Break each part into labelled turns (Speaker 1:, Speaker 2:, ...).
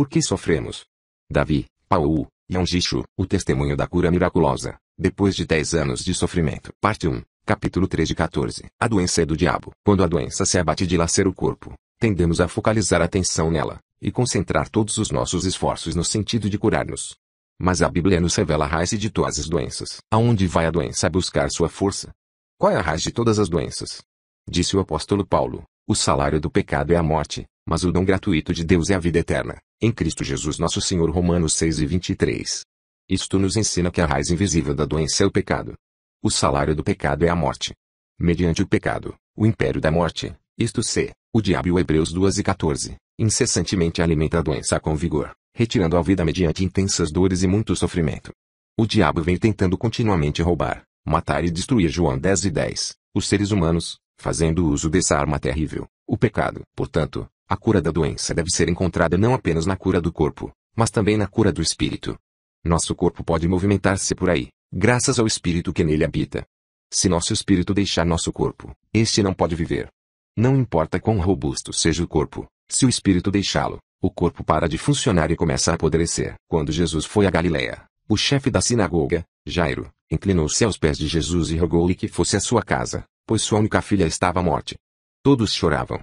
Speaker 1: Por que sofremos? Davi, Paulo, Yonjishu, o testemunho da cura miraculosa, depois de 10 anos de sofrimento. Parte 1, capítulo 3 de 14. A doença é do diabo. Quando a doença se abate e dilacera o corpo, tendemos a focalizar a atenção nela, e concentrar todos os nossos esforços no sentido de curar-nos. Mas a Bíblia nos revela a raiz de todas as doenças. Aonde vai a doença buscar sua força? Qual é a raiz de todas as doenças? Disse o apóstolo Paulo, o salário do pecado é a morte, mas o dom gratuito de Deus é a vida eterna, em Cristo Jesus nosso Senhor. Romanos 6:23. Isto nos ensina que a raiz invisível da doença é o pecado. O salário do pecado é a morte. Mediante o pecado, o império da morte, isto se, o diabo. Hebreus 2:14, incessantemente alimenta a doença com vigor, retirando a vida mediante intensas dores e muito sofrimento. O diabo vem tentando continuamente roubar, matar e destruir. João 10:10, os seres humanos, fazendo uso dessa arma terrível, o pecado. Portanto, a cura da doença deve ser encontrada não apenas na cura do corpo, mas também na cura do espírito. Nosso corpo pode movimentar-se por aí, graças ao espírito que nele habita. Se nosso espírito deixar nosso corpo, este não pode viver. Não importa quão robusto seja o corpo, se o espírito deixá-lo, o corpo para de funcionar e começa a apodrecer. Quando Jesus foi a Galiléia, o chefe da sinagoga, Jairo, inclinou-se aos pés de Jesus e rogou-lhe que fosse à sua casa, pois sua única filha estava à morte. Todos choravam.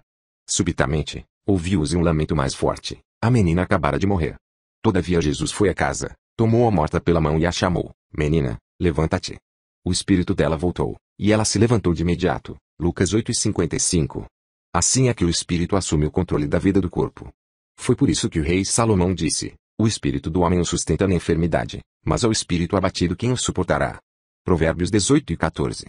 Speaker 1: Subitamente, ouviu-se um lamento mais forte. A menina acabara de morrer. Todavia Jesus foi à casa, tomou a morta pela mão e a chamou. Menina, levanta-te. O espírito dela voltou, e ela se levantou de imediato. Lucas 8:55. Assim é que o espírito assume o controle da vida do corpo. Foi por isso que o rei Salomão disse: o espírito do homem o sustenta na enfermidade, mas ao espírito abatido quem o suportará? Provérbios 18:14.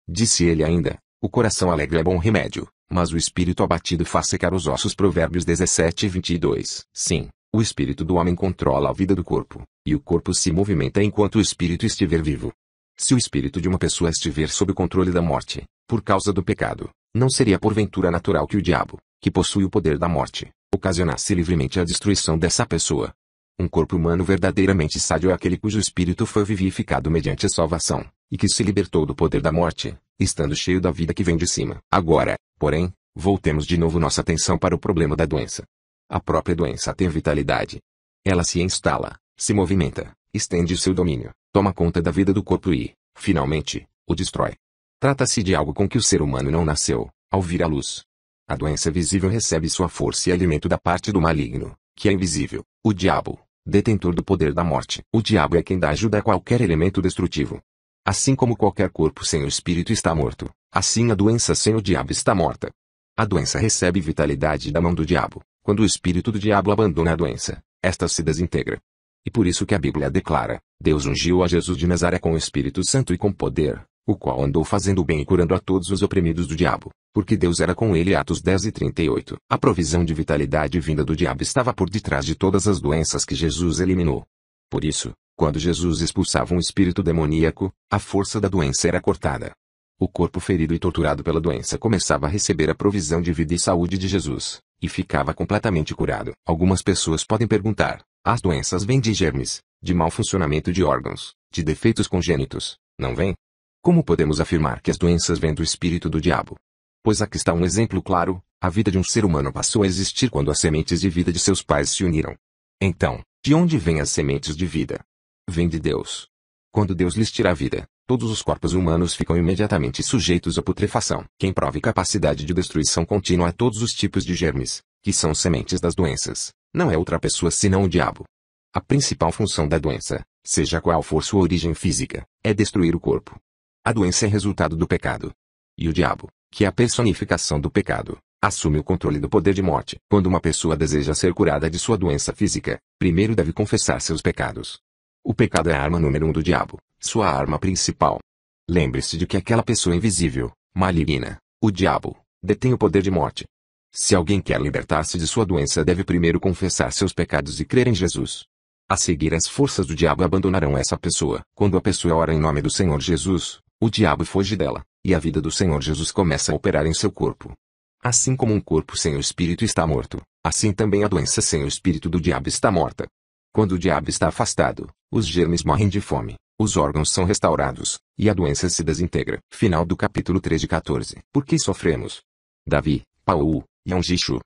Speaker 1: Disse ele ainda: o coração alegre é bom remédio, mas o espírito abatido faz secar os ossos. Provérbios 17:22. Sim, o espírito do homem controla a vida do corpo, e o corpo se movimenta enquanto o espírito estiver vivo. Se o espírito de uma pessoa estiver sob o controle da morte, por causa do pecado, não seria porventura natural que o diabo, que possui o poder da morte, ocasionasse livremente a destruição dessa pessoa? Um corpo humano verdadeiramente sádio é aquele cujo espírito foi vivificado mediante a salvação, e que se libertou do poder da morte, estando cheio da vida que vem de cima. Agora, porém, voltemos de novo nossa atenção para o problema da doença. A própria doença tem vitalidade. Ela se instala, se movimenta, estende o seu domínio, toma conta da vida do corpo e, finalmente, o destrói. Trata-se de algo com que o ser humano não nasceu, ao vir à luz. A doença visível recebe sua força e alimento da parte do maligno, que é invisível, o diabo, detentor do poder da morte. O diabo é quem dá ajuda a qualquer elemento destrutivo. Assim como qualquer corpo sem o espírito está morto, assim a doença sem o diabo está morta. A doença recebe vitalidade da mão do diabo. Quando o espírito do diabo abandona a doença, esta se desintegra. E por isso que a Bíblia declara: Deus ungiu a Jesus de Nazaré com o Espírito Santo e com poder, o qual andou fazendo o bem e curando a todos os oprimidos do diabo, porque Deus era com ele. Atos 10:38. A provisão de vitalidade vinda do diabo estava por detrás de todas as doenças que Jesus eliminou. Por isso, quando Jesus expulsava um espírito demoníaco, a força da doença era cortada. O corpo ferido e torturado pela doença começava a receber a provisão de vida e saúde de Jesus, e ficava completamente curado. Algumas pessoas podem perguntar: as doenças vêm de germes, de mau funcionamento de órgãos, de defeitos congênitos, não vêm? Como podemos afirmar que as doenças vêm do espírito do diabo? Pois aqui está um exemplo claro: a vida de um ser humano passou a existir quando as sementes de vida de seus pais se uniram. Então, de onde vêm as sementes de vida? Vêm de Deus. Quando Deus lhes tira a vida, todos os corpos humanos ficam imediatamente sujeitos à putrefação. Quem prove capacidade de destruição contínua a todos os tipos de germes, que são sementes das doenças, não é outra pessoa senão o diabo. A principal função da doença, seja qual for sua origem física, é destruir o corpo. A doença é resultado do pecado. E o diabo, que é a personificação do pecado, assume o controle do poder de morte. Quando uma pessoa deseja ser curada de sua doença física, primeiro deve confessar seus pecados. O pecado é a arma número 1 do diabo, sua arma principal. Lembre-se de que aquela pessoa invisível, maligna, o diabo, detém o poder de morte. Se alguém quer libertar-se de sua doença, deve primeiro confessar seus pecados e crer em Jesus. A seguir, as forças do diabo abandonarão essa pessoa. Quando a pessoa ora em nome do Senhor Jesus, o diabo foge dela, e a vida do Senhor Jesus começa a operar em seu corpo. Assim como um corpo sem o espírito está morto, assim também a doença sem o espírito do diabo está morta. Quando o diabo está afastado, os germes morrem de fome, os órgãos são restaurados, e a doença se desintegra. Final do capítulo 3 de 14. Por que sofremos? Davi, Paulo, Yonjishu,